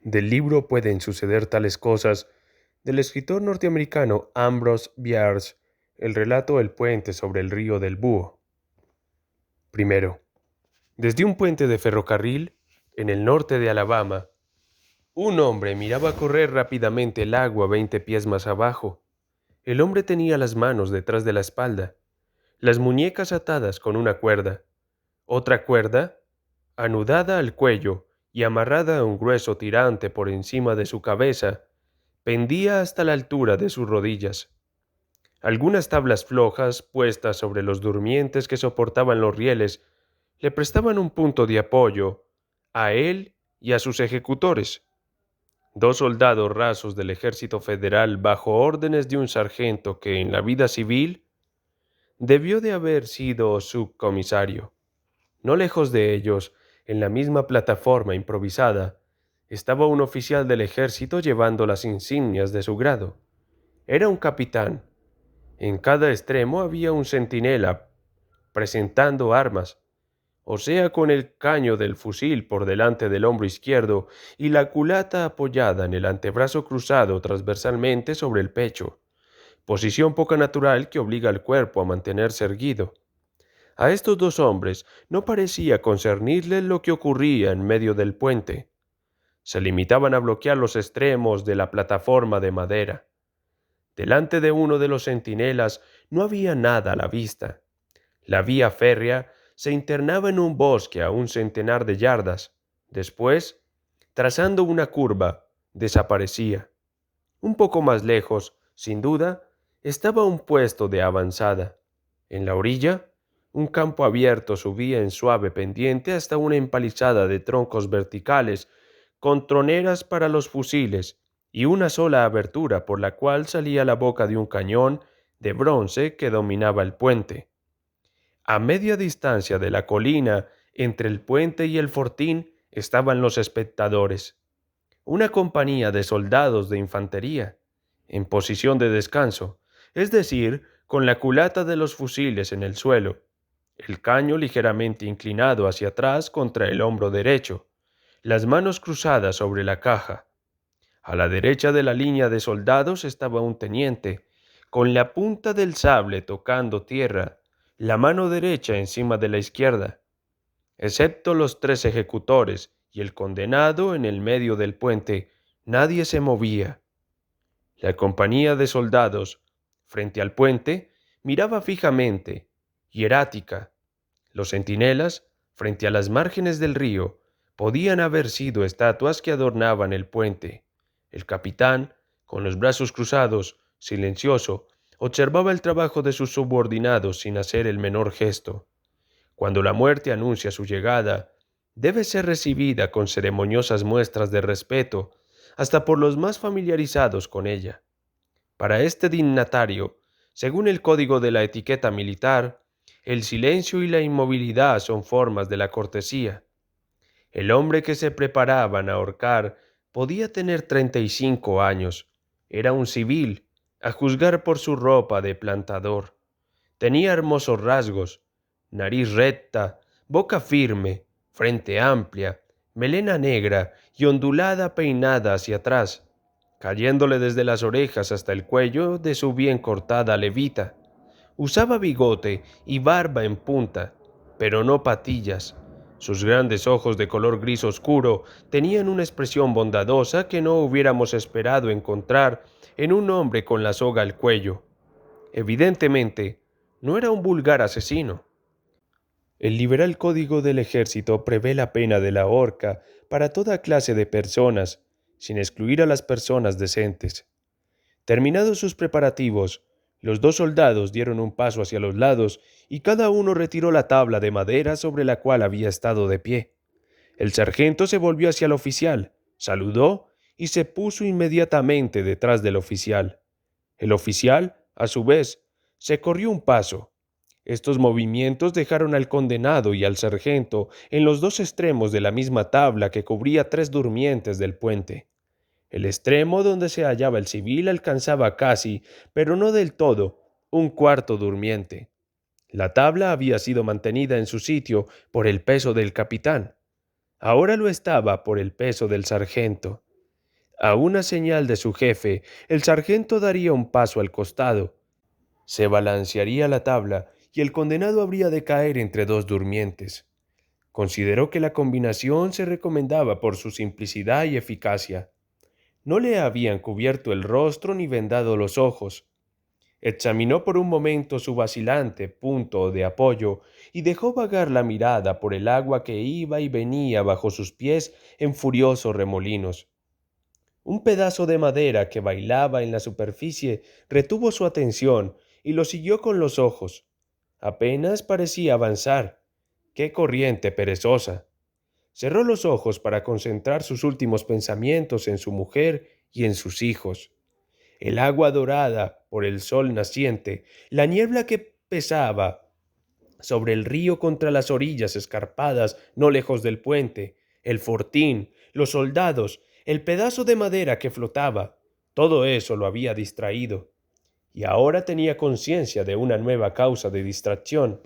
Del libro Pueden suceder tales cosas, del escritor norteamericano Ambrose Bierce, el relato El puente sobre el río del Búho. Primero, desde un puente de ferrocarril, en el norte de Alabama, un hombre miraba correr rápidamente el agua 20 pies más abajo. El hombre tenía las manos detrás de la espalda, las muñecas atadas con una cuerda, otra cuerda anudada al cuello y amarrada a un grueso tirante por encima de su cabeza, pendía hasta la altura de sus rodillas. Algunas tablas flojas, puestas sobre los durmientes que soportaban los rieles, le prestaban un punto de apoyo a él y a sus ejecutores. Dos soldados rasos del ejército federal bajo órdenes de un sargento que en la vida civil debió de haber sido subcomisario. No lejos de ellos, en la misma plataforma improvisada, estaba un oficial del ejército llevando las insignias de su grado. Era un capitán. En cada extremo había un centinela presentando armas, o sea, con el caño del fusil por delante del hombro izquierdo y la culata apoyada en el antebrazo cruzado transversalmente sobre el pecho, posición poco natural que obliga al cuerpo a mantenerse erguido. A estos dos hombres no parecía concernirles lo que ocurría en medio del puente. Se limitaban a bloquear los extremos de la plataforma de madera. Delante de uno de los centinelas no había nada a la vista. La vía férrea se internaba en un bosque a un centenar de yardas. Después, trazando una curva, desaparecía. Un poco más lejos, sin duda, estaba un puesto de avanzada. En la orilla, un campo abierto subía en suave pendiente hasta una empalizada de troncos verticales, con troneras para los fusiles y una sola abertura por la cual salía la boca de un cañón de bronce que dominaba el puente. A media distancia de la colina, entre el puente y el fortín, estaban los espectadores. Una compañía de soldados de infantería, en posición de descanso, es decir, con la culata de los fusiles en el suelo, el caño ligeramente inclinado hacia atrás contra el hombro derecho, las manos cruzadas sobre la caja. A la derecha de la línea de soldados estaba un teniente, con la punta del sable tocando tierra, la mano derecha encima de la izquierda. Excepto los tres ejecutores y el condenado en el medio del puente, nadie se movía. La compañía de soldados, frente al puente, miraba fijamente, hierática. Los centinelas, frente a las márgenes del río, podían haber sido estatuas que adornaban el puente. El capitán, con los brazos cruzados, silencioso, observaba el trabajo de sus subordinados sin hacer el menor gesto. Cuando la muerte anuncia su llegada, debe ser recibida con ceremoniosas muestras de respeto, hasta por los más familiarizados con ella. Para este dignatario, según el código de la etiqueta militar, el silencio y la inmovilidad son formas de la cortesía. El hombre que se preparaban a ahorcar podía tener 35 años. Era un civil, a juzgar por su ropa de plantador. Tenía hermosos rasgos, nariz recta, boca firme, frente amplia, melena negra y ondulada peinada hacia atrás, cayéndole desde las orejas hasta el cuello de su bien cortada levita. Usaba bigote y barba en punta, pero no patillas. Sus grandes ojos de color gris oscuro tenían una expresión bondadosa que no hubiéramos esperado encontrar en un hombre con la soga al cuello. Evidentemente, no era un vulgar asesino. El liberal código del ejército prevé la pena de la horca para toda clase de personas, sin excluir a las personas decentes. Terminados sus preparativos, los dos soldados dieron un paso hacia los lados y cada uno retiró la tabla de madera sobre la cual había estado de pie. El sargento se volvió hacia el oficial, saludó y se puso inmediatamente detrás del oficial. El oficial, a su vez, se corrió un paso. Estos movimientos dejaron al condenado y al sargento en los dos extremos de la misma tabla que cubría 3 durmientes del puente. El extremo donde se hallaba el civil alcanzaba casi, pero no del todo, un cuarto durmiente. La tabla había sido mantenida en su sitio por el peso del capitán. Ahora lo estaba por el peso del sargento. A una señal de su jefe, el sargento daría un paso al costado. Se balancearía la tabla y el condenado habría de caer entre dos durmientes. Consideró que la combinación se recomendaba por su simplicidad y eficacia. No le habían cubierto el rostro ni vendado los ojos. Examinó por un momento su vacilante punto de apoyo y dejó vagar la mirada por el agua que iba y venía bajo sus pies en furiosos remolinos. Un pedazo de madera que bailaba en la superficie retuvo su atención y lo siguió con los ojos. Apenas parecía avanzar. ¡Qué corriente perezosa! Cerró los ojos para concentrar sus últimos pensamientos en su mujer y en sus hijos. El agua dorada por el sol naciente, la niebla que pesaba sobre el río contra las orillas escarpadas no lejos del puente, el fortín, los soldados, el pedazo de madera que flotaba, todo eso lo había distraído. Y ahora tenía conciencia de una nueva causa de distracción.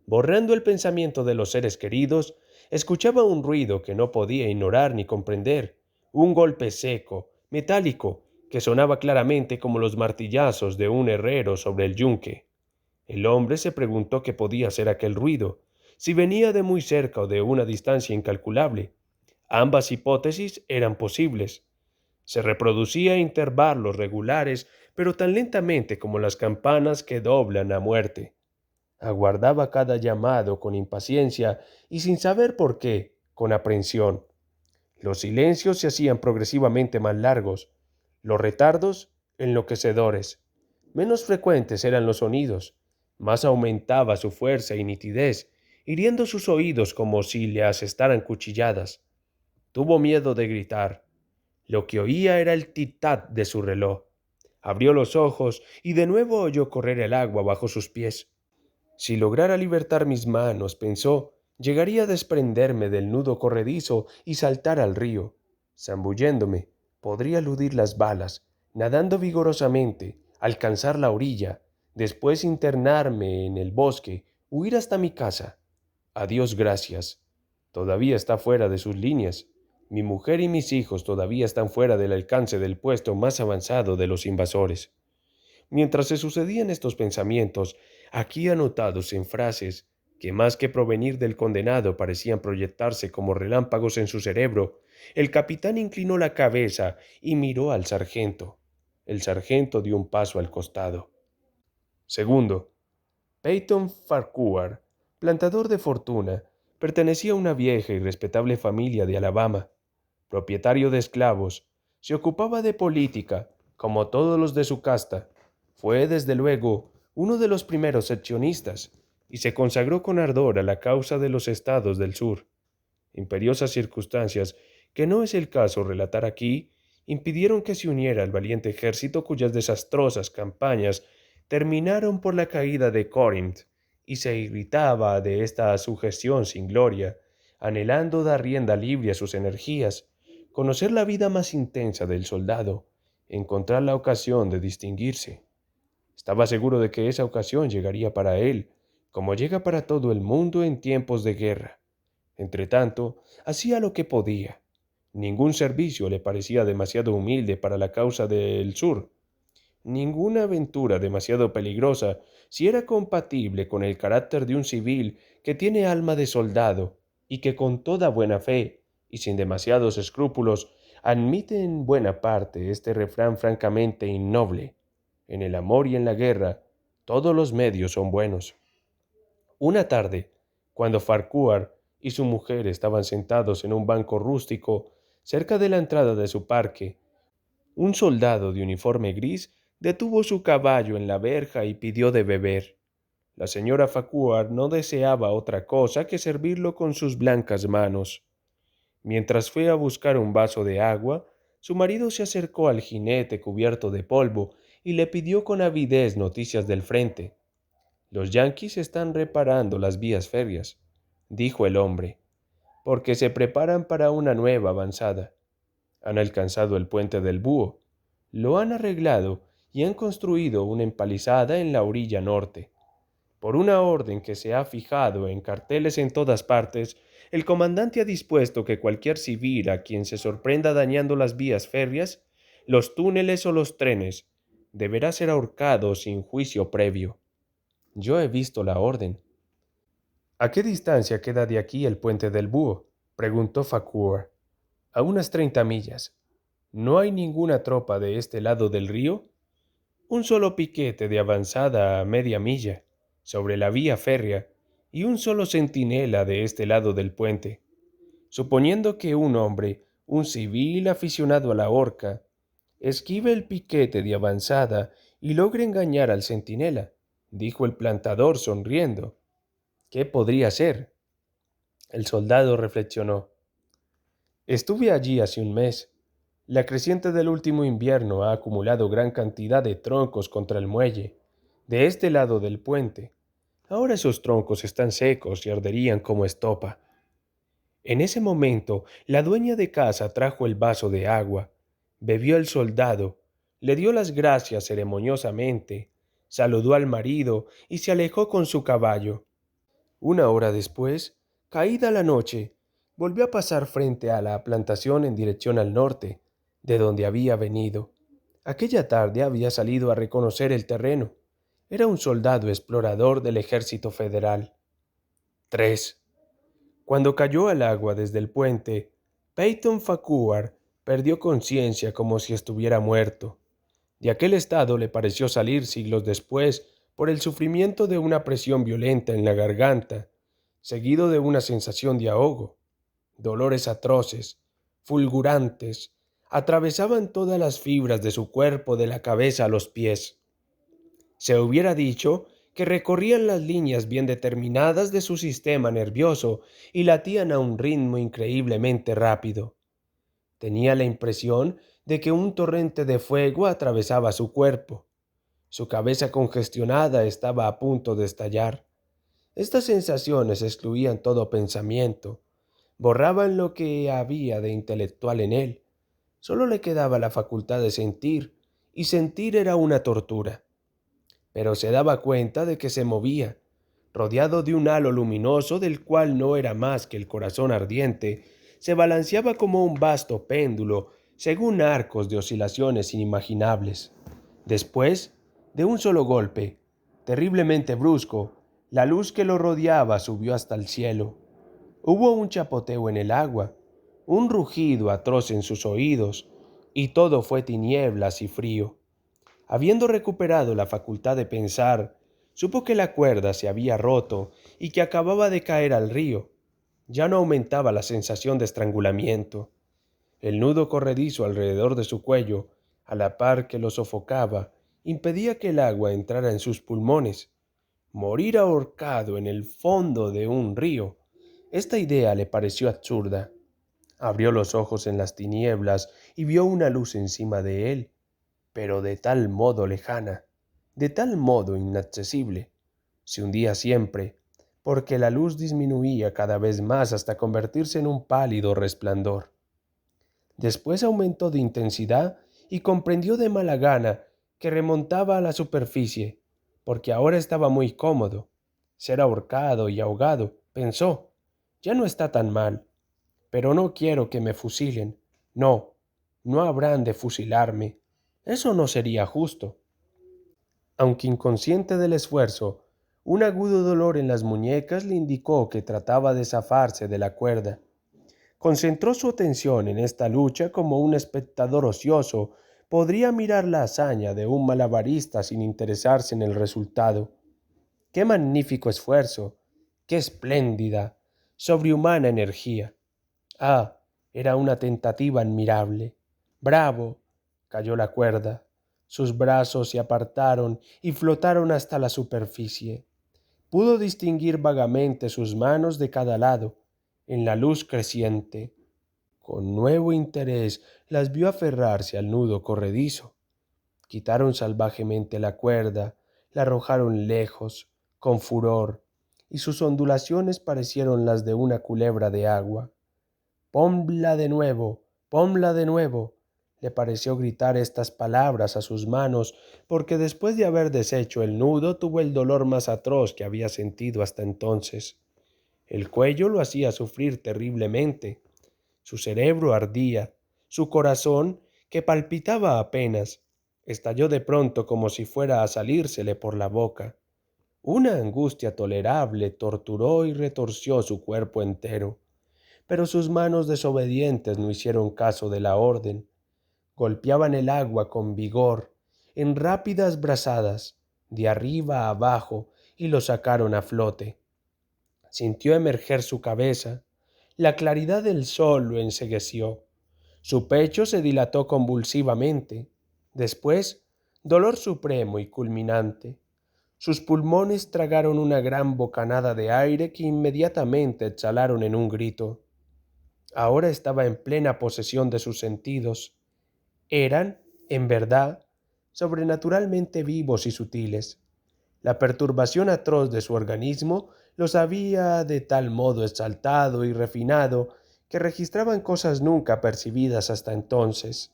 Borrando el pensamiento de los seres queridos, escuchaba un ruido que no podía ignorar ni comprender, un golpe seco, metálico, que sonaba claramente como los martillazos de un herrero sobre el yunque. El hombre se preguntó qué podía ser aquel ruido, si venía de muy cerca o de una distancia incalculable. Ambas hipótesis eran posibles. Se reproducía a intervalos regulares, pero tan lentamente como las campanas que doblan a muerte. Aguardaba cada llamado con impaciencia y sin saber por qué, con aprensión. Los silencios se hacían progresivamente más largos, los retardos enloquecedores. Menos frecuentes eran los sonidos, más aumentaba su fuerza y nitidez, hiriendo sus oídos como si le asestaran cuchilladas. Tuvo miedo de gritar. Lo que oía era el tic-tac de su reloj. Abrió los ojos y de nuevo oyó correr el agua bajo sus pies. Si lograra libertar mis manos, pensó, llegaría a desprenderme del nudo corredizo y saltar al río. Zambulléndome, podría eludir las balas, nadando vigorosamente, alcanzar la orilla, después internarme en el bosque, huir hasta mi casa. A Dios gracias. Todavía está fuera de sus líneas. Mi mujer y mis hijos todavía están fuera del alcance del puesto más avanzado de los invasores. Mientras se sucedían estos pensamientos, aquí anotados en frases que más que provenir del condenado parecían proyectarse como relámpagos en su cerebro, el capitán inclinó la cabeza y miró al sargento. El sargento dio un paso al costado. Segundo, Peyton Farquhar, plantador de fortuna, pertenecía a una vieja y respetable familia de Alabama. Propietario de esclavos, se ocupaba de política, como todos los de su casta. Fue, desde luego, uno de los primeros seccionistas, y se consagró con ardor a la causa de los estados del sur. Imperiosas circunstancias, que no es el caso relatar aquí, impidieron que se uniera al valiente ejército cuyas desastrosas campañas terminaron por la caída de Corinth, y se irritaba de esta sujeción sin gloria, anhelando dar rienda libre a sus energías, conocer la vida más intensa del soldado, encontrar la ocasión de distinguirse. Estaba seguro de que esa ocasión llegaría para él, como llega para todo el mundo en tiempos de guerra. Entretanto, hacía lo que podía. Ningún servicio le parecía demasiado humilde para la causa del sur. Ninguna aventura demasiado peligrosa si era compatible con el carácter de un civil que tiene alma de soldado y que con toda buena fe y sin demasiados escrúpulos admite en buena parte este refrán francamente innoble. En el amor y en la guerra, todos los medios son buenos. Una tarde, cuando Farquhar y su mujer estaban sentados en un banco rústico cerca de la entrada de su parque, un soldado de uniforme gris detuvo su caballo en la verja y pidió de beber. La señora Farquhar no deseaba otra cosa que servirlo con sus blancas manos. Mientras fue a buscar un vaso de agua, su marido se acercó al jinete cubierto de polvo y le pidió con avidez noticias del frente. Los yanquis están reparando las vías férreas, dijo el hombre, porque se preparan para una nueva avanzada. Han alcanzado el puente del Búho, lo han arreglado y han construido una empalizada en la orilla norte. Por una orden que se ha fijado en carteles en todas partes, el comandante ha dispuesto que cualquier civil a quien se sorprenda dañando las vías férreas, los túneles o los trenes, deberá ser ahorcado sin juicio previo. Yo he visto la orden. ¿A qué distancia queda de aquí el puente del Búho?, preguntó Farquhar. A unas 30 millas. ¿No hay ninguna tropa de este lado del río? Un solo piquete de avanzada a media milla, sobre la vía férrea, y un solo centinela de este lado del puente. Suponiendo que un hombre, un civil aficionado a la horca, esquive el piquete de avanzada y logre engañar al centinela, dijo el plantador sonriendo. ¿Qué podría ser? El soldado reflexionó. Estuve allí hace un mes. La creciente del último invierno ha acumulado gran cantidad de troncos contra el muelle, de este lado del puente. Ahora esos troncos están secos y arderían como estopa. En ese momento, la dueña de casa trajo el vaso de agua, bebió el soldado, le dio las gracias ceremoniosamente, saludó al marido y se alejó con su caballo. Una hora después, caída la noche, volvió a pasar frente a la plantación en dirección al norte, de donde había venido. Aquella tarde había salido a reconocer el terreno. Era un soldado explorador del ejército federal. 3. Cuando cayó al agua desde el puente, Peyton Farquhar perdió conciencia como si estuviera muerto. De aquel estado le pareció salir siglos después por el sufrimiento de una presión violenta en la garganta, seguido de una sensación de ahogo. Dolores atroces, fulgurantes, atravesaban todas las fibras de su cuerpo de la cabeza a los pies. Se hubiera dicho que recorrían las líneas bien determinadas de su sistema nervioso y latían a un ritmo increíblemente rápido. Tenía la impresión de que un torrente de fuego atravesaba su cuerpo. Su cabeza congestionada estaba a punto de estallar. Estas sensaciones excluían todo pensamiento, borraban lo que había de intelectual en él. Solo le quedaba la facultad de sentir, y sentir era una tortura. Pero se daba cuenta de que se movía, rodeado de un halo luminoso del cual no era más que el corazón ardiente, se balanceaba como un vasto péndulo, según arcos de oscilaciones inimaginables. Después, de un solo golpe, terriblemente brusco, la luz que lo rodeaba subió hasta el cielo. Hubo un chapoteo en el agua, un rugido atroz en sus oídos, y todo fue tinieblas y frío. Habiendo recuperado la facultad de pensar, supo que la cuerda se había roto y que acababa de caer al río. Ya no aumentaba la sensación de estrangulamiento. El nudo corredizo alrededor de su cuello, a la par que lo sofocaba, impedía que el agua entrara en sus pulmones. Morir ahorcado en el fondo de un río. Esta idea le pareció absurda. Abrió los ojos en las tinieblas y vio una luz encima de él, pero de tal modo lejana, de tal modo inaccesible. Se hundía siempre, porque la luz disminuía cada vez más hasta convertirse en un pálido resplandor. Después aumentó de intensidad y comprendió de mala gana que remontaba a la superficie, porque ahora estaba muy cómodo. Ser ahorcado y ahogado, pensó, ya no está tan mal. Pero no quiero que me fusilen. No, no habrán de fusilarme. Eso no sería justo. Aunque inconsciente del esfuerzo, un agudo dolor en las muñecas le indicó que trataba de zafarse de la cuerda. Concentró su atención en esta lucha como un espectador ocioso podría mirar la hazaña de un malabarista sin interesarse en el resultado. ¡Qué magnífico esfuerzo! ¡Qué espléndida, sobrehumana energía! Ah, era una tentativa admirable. ¡Bravo! Cayó la cuerda. Sus brazos se apartaron y flotaron hasta la superficie. Pudo distinguir vagamente sus manos de cada lado, en la luz creciente. Con nuevo interés las vio aferrarse al nudo corredizo. Quitaron salvajemente la cuerda, la arrojaron lejos, con furor, y sus ondulaciones parecieron las de una culebra de agua. «Ponla de nuevo, ponla de nuevo», le pareció gritar estas palabras a sus manos, porque después de haber deshecho el nudo tuvo el dolor más atroz que había sentido hasta entonces. El cuello lo hacía sufrir terriblemente. Su cerebro ardía. Su corazón, que palpitaba apenas, estalló de pronto como si fuera a salírsele por la boca. Una angustia tolerable torturó y retorció su cuerpo entero, pero sus manos desobedientes no hicieron caso de la orden. Golpeaban el agua con vigor, en rápidas brazadas, de arriba a abajo, y lo sacaron a flote. Sintió emerger su cabeza. La claridad del sol lo encegueció. Su pecho se dilató convulsivamente. Después, dolor supremo y culminante. Sus pulmones tragaron una gran bocanada de aire que inmediatamente exhalaron en un grito. Ahora estaba en plena posesión de sus sentidos. Eran, en verdad, sobrenaturalmente vivos y sutiles. La perturbación atroz de su organismo los había de tal modo exaltado y refinado que registraban cosas nunca percibidas hasta entonces.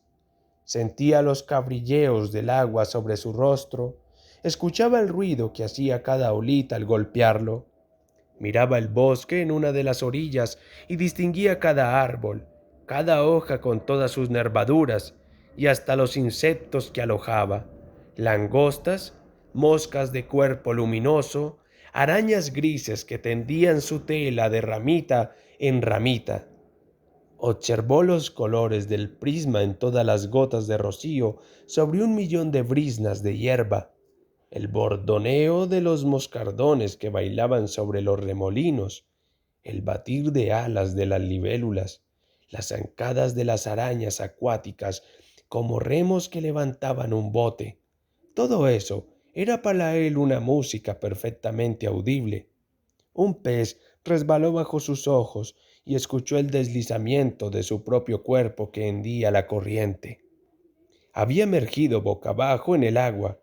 Sentía los cabrilleos del agua sobre su rostro, escuchaba el ruido que hacía cada olita al golpearlo, miraba el bosque en una de las orillas y distinguía cada árbol, cada hoja con todas sus nervaduras y hasta los insectos que alojaba, langostas, moscas de cuerpo luminoso, arañas grises que tendían su tela de ramita en ramita. Observó los colores del prisma en todas las gotas de rocío sobre 1 millón de briznas de hierba, el bordoneo de los moscardones que bailaban sobre los remolinos, el batir de alas de las libélulas, las zancadas de las arañas acuáticas como remos que levantaban un bote. Todo eso era para él una música perfectamente audible. Un pez resbaló bajo sus ojos y escuchó el deslizamiento de su propio cuerpo que hendía la corriente. Había emergido boca abajo en el agua.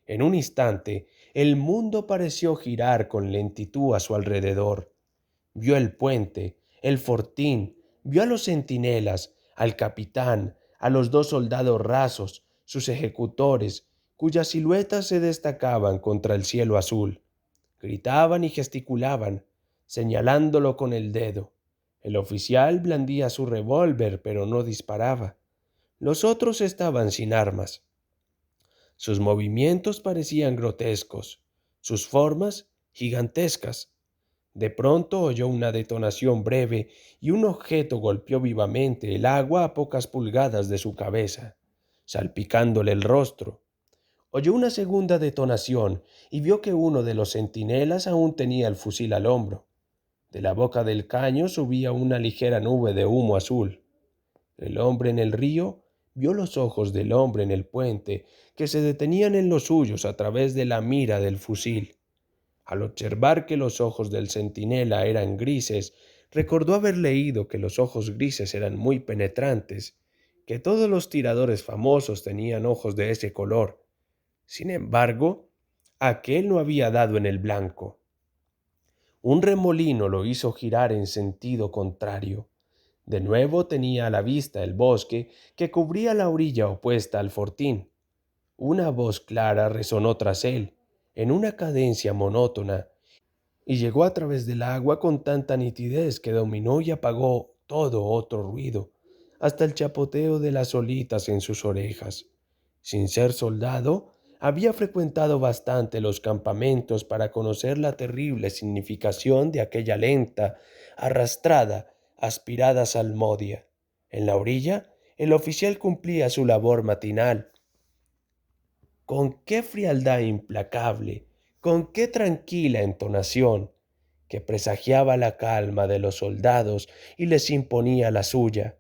En un instante, el mundo pareció girar con lentitud a su alrededor. Vio el puente, el fortín, vio a los centinelas, al capitán, a los 2 soldados rasos, sus ejecutores, cuyas siluetas se destacaban contra el cielo azul. Gritaban y gesticulaban, señalándolo con el dedo. El oficial blandía su revólver, pero no disparaba. Los otros estaban sin armas. Sus movimientos parecían grotescos, sus formas gigantescas. De pronto oyó una detonación breve y un objeto golpeó vivamente el agua a pocas pulgadas de su cabeza, salpicándole el rostro. Oyó una segunda detonación y vio que uno de los centinelas aún tenía el fusil al hombro. De la boca del caño subía una ligera nube de humo azul. El hombre en el río vio los ojos del hombre en el puente que se detenían en los suyos a través de la mira del fusil. Al observar que los ojos del centinela eran grises, recordó haber leído que los ojos grises eran muy penetrantes, que todos los tiradores famosos tenían ojos de ese color. Sin embargo, aquel no había dado en el blanco. Un remolino lo hizo girar en sentido contrario. De nuevo tenía a la vista el bosque que cubría la orilla opuesta al fortín. Una voz clara resonó tras él, en una cadencia monótona, y llegó a través del agua con tanta nitidez que dominó y apagó todo otro ruido, hasta el chapoteo de las olitas en sus orejas. Sin ser soldado, había frecuentado bastante los campamentos para conocer la terrible significación de aquella lenta, arrastrada, aspirada salmodia. En la orilla, el oficial cumplía su labor matinal. Con qué frialdad implacable, con qué tranquila entonación, que presagiaba la calma de los soldados y les imponía la suya.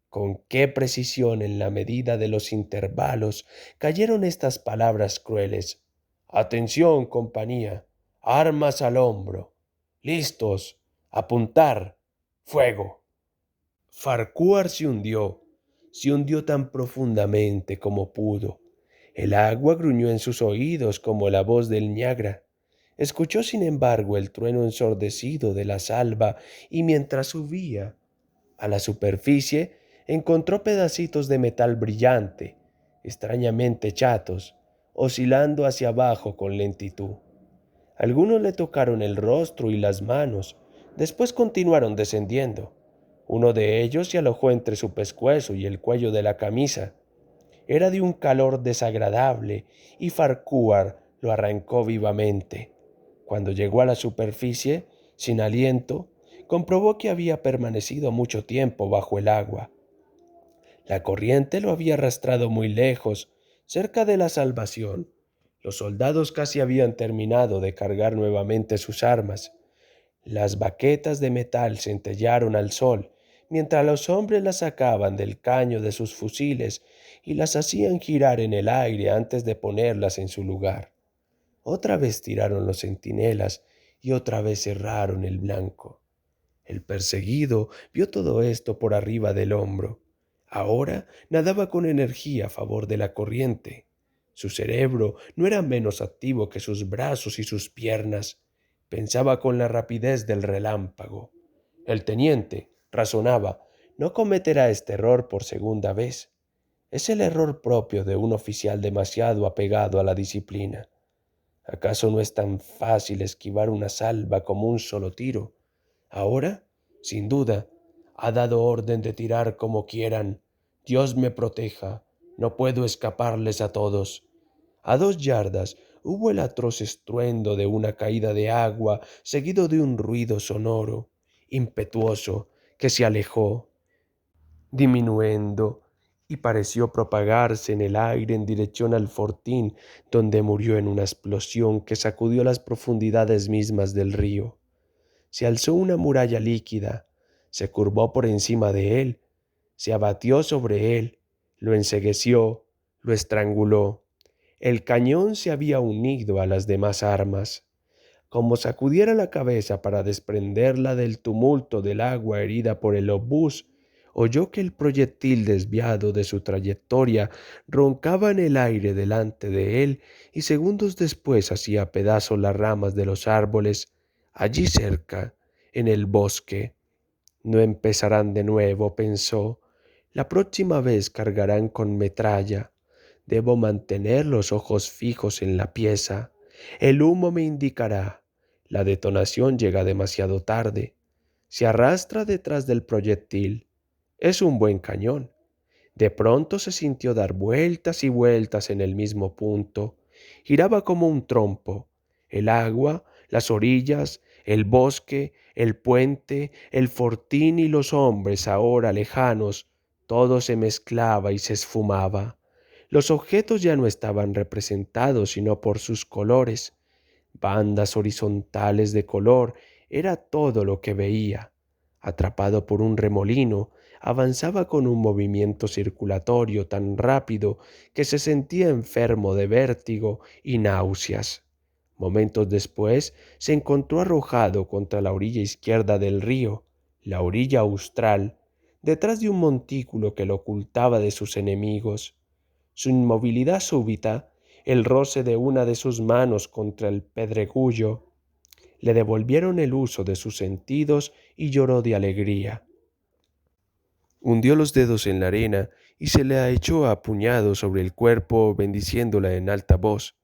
Con qué precisión en la medida de los intervalos cayeron estas palabras crueles. Atención, compañía, armas al hombro, listos, apuntar, fuego. Farquhar se hundió tan profundamente como pudo. El agua gruñó en sus oídos como la voz del Niágara. Escuchó, sin embargo, el trueno ensordecido de la salva y mientras subía a la superficie encontró pedacitos de metal brillante, extrañamente chatos, oscilando hacia abajo con lentitud. Algunos le tocaron el rostro y las manos, Después continuaron descendiendo. Uno de ellos se alojó entre su pescuezo y el cuello de la camisa. Era de un calor desagradable y Farquhar lo arrancó vivamente. Cuando llegó a la superficie, sin aliento, comprobó que había permanecido mucho tiempo bajo el agua. La corriente lo había arrastrado muy lejos, cerca de la salvación. Los soldados casi habían terminado de cargar nuevamente sus armas. Las baquetas de metal centellaron al sol, mientras los hombres las sacaban del caño de sus fusiles y las hacían girar en el aire antes de ponerlas en su lugar. Otra vez tiraron los centinelas y otra vez cerraron el blanco. El perseguido vio todo esto por arriba del hombro. Ahora nadaba con energía a favor de la corriente. Su cerebro no era menos activo que sus brazos y sus piernas. Pensaba con la rapidez del relámpago. El teniente, razonaba, no cometerá este error por segunda vez. Es el error propio de un oficial demasiado apegado a la disciplina. ¿Acaso no es tan fácil esquivar una salva como un solo tiro? Ahora, sin duda, ha dado orden de tirar como quieran. Dios me proteja, no puedo escaparles a todos. A 2 yardas hubo el atroz estruendo de una caída de agua, seguido de un ruido sonoro, impetuoso, que se alejó, diminuendo, y pareció propagarse en el aire en dirección al fortín, donde murió en una explosión que sacudió las profundidades mismas del río. Se alzó una muralla líquida, se curvó por encima de él, se abatió sobre él, lo encegueció, lo estranguló. El cañón se había unido a las demás armas. Como sacudiera la cabeza para desprenderla del tumulto del agua herida por el obús, oyó que el proyectil desviado de su trayectoria roncaba en el aire delante de él y segundos después hacía pedazos las ramas de los árboles, allí cerca, en el bosque. No empezarán de nuevo, pensó. La próxima vez cargarán con metralla. Debo mantener los ojos fijos en la pieza. El humo me indicará. La detonación llega demasiado tarde. Se arrastra detrás del proyectil. Es un buen cañón. De pronto se sintió dar vueltas y vueltas en el mismo punto. Giraba como un trompo. El agua, las orillas, el bosque, el puente, el fortín y los hombres ahora lejanos, todo se mezclaba y se esfumaba. Los objetos ya no estaban representados sino por sus colores. Bandas horizontales de color era todo lo que veía. Atrapado por un remolino, avanzaba con un movimiento circulatorio tan rápido que se sentía enfermo de vértigo y náuseas. Momentos después se encontró arrojado contra la orilla izquierda del río, la orilla austral, detrás de un montículo que lo ocultaba de sus enemigos. Su inmovilidad súbita, el roce de una de sus manos contra el pedregullo, le devolvieron el uso de sus sentidos y lloró de alegría. Hundió los dedos en la arena y se la echó a puñados sobre el cuerpo, bendiciéndola en alta voz.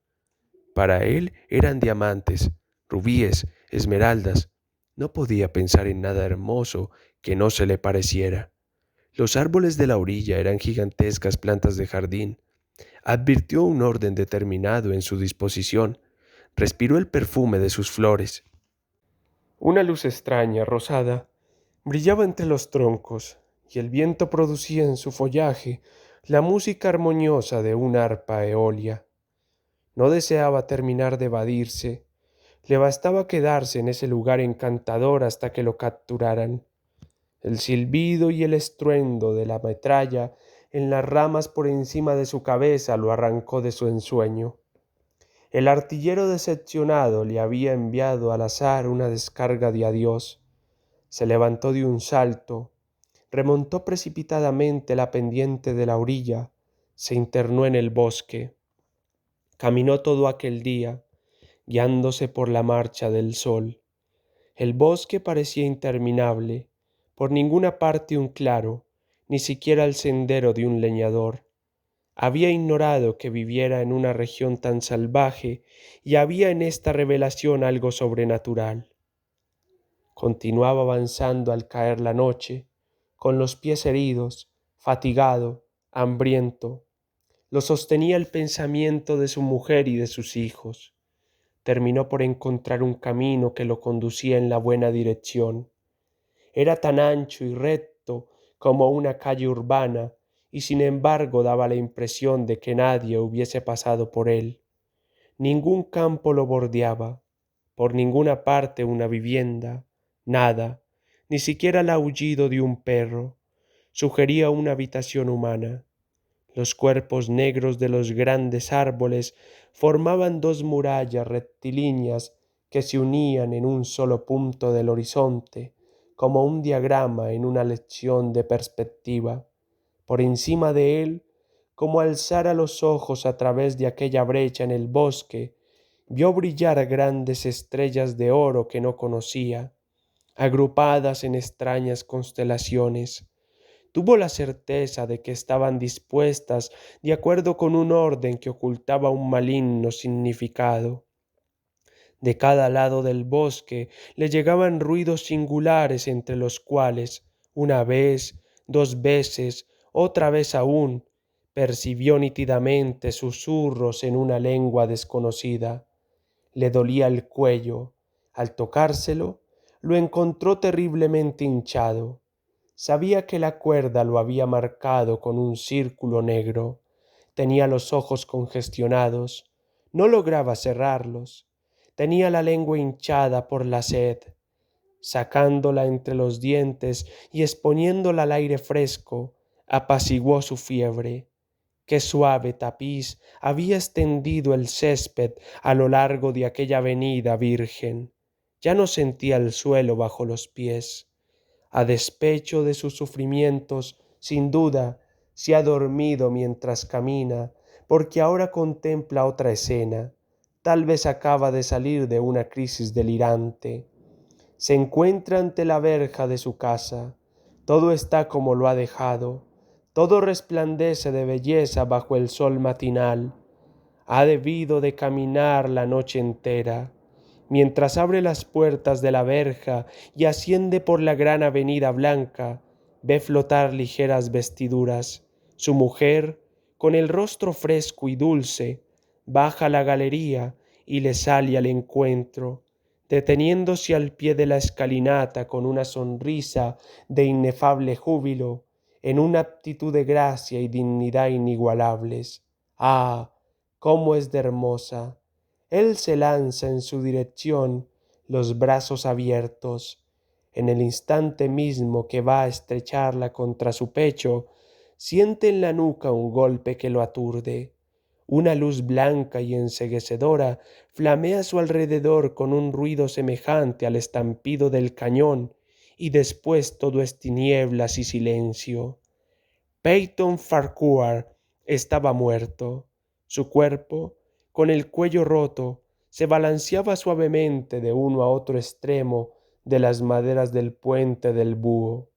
Para él eran diamantes, rubíes, esmeraldas. No podía pensar en nada hermoso que no se le pareciera. Los árboles de la orilla eran gigantescas plantas de jardín. Advirtió un orden determinado en su disposición. Respiró el perfume de sus flores. Una luz extraña, rosada, brillaba entre los troncos, y el viento producía en su follaje la música armoniosa de una arpa eolia. No deseaba terminar de evadirse, le bastaba quedarse en ese lugar encantador hasta que lo capturaran. El silbido y el estruendo de la metralla en las ramas por encima de su cabeza lo arrancó de su ensueño. El artillero decepcionado le había enviado al azar una descarga de adiós. Se levantó de un salto, remontó precipitadamente la pendiente de la orilla, se internó en el bosque. Caminó todo aquel día, guiándose por la marcha del sol. El bosque parecía interminable, por ninguna parte un claro, ni siquiera el sendero de un leñador. Había ignorado que viviera en una región tan salvaje y había en esta revelación algo sobrenatural. Continuaba avanzando al caer la noche, con los pies heridos, fatigado, hambriento. Lo sostenía el pensamiento de su mujer y de sus hijos. Terminó por encontrar un camino que lo conducía en la buena dirección. Era tan ancho y recto como una calle urbana, y sin embargo daba la impresión de que nadie hubiese pasado por él. Ningún campo lo bordeaba, por ninguna parte una vivienda, nada, ni siquiera el aullido de un perro, sugería una habitación humana. Los cuerpos negros de los grandes árboles formaban dos murallas rectilíneas que se unían en un solo punto del horizonte, como un diagrama en una lección de perspectiva. Por encima de él, como alzara los ojos a través de aquella brecha en el bosque, vio brillar grandes estrellas de oro que no conocía, agrupadas en extrañas constelaciones. Tuvo la certeza de que estaban dispuestas de acuerdo con un orden que ocultaba un maligno significado. De cada lado del bosque le llegaban ruidos singulares entre los cuales, una vez, dos veces, otra vez aún, percibió nítidamente susurros en una lengua desconocida. Le dolía el cuello. Al tocárselo, lo encontró terriblemente hinchado. Sabía que la cuerda lo había marcado con un círculo negro. Tenía los ojos congestionados. No lograba cerrarlos. Tenía la lengua hinchada por la sed. Sacándola entre los dientes y exponiéndola al aire fresco, apaciguó su fiebre. Qué suave tapiz había extendido el césped a lo largo de aquella avenida virgen. Ya no sentía el suelo bajo los pies. A despecho de sus sufrimientos, sin duda, se ha dormido mientras camina, porque ahora contempla otra escena. Tal vez acaba de salir de una crisis delirante. Se encuentra ante la verja de su casa. Todo está como lo ha dejado. Todo resplandece de belleza bajo el sol matinal. Ha debido de caminar la noche entera. Mientras abre las puertas de la verja y asciende por la gran avenida blanca, ve flotar ligeras vestiduras. Su mujer, con el rostro fresco y dulce, baja la galería y le sale al encuentro, deteniéndose al pie de la escalinata con una sonrisa de inefable júbilo, en una actitud de gracia y dignidad inigualables. ¡Ah! ¡Cómo es de hermosa! Él se lanza en su dirección, los brazos abiertos. En el instante mismo que va a estrecharla contra su pecho, siente en la nuca un golpe que lo aturde. Una luz blanca y enceguecedora flamea a su alrededor con un ruido semejante al estampido del cañón, y después todo es tinieblas y silencio. Peyton Farquhar estaba muerto. Su cuerpo, con el cuello roto, se balanceaba suavemente de uno a otro extremo de las maderas del puente del búho.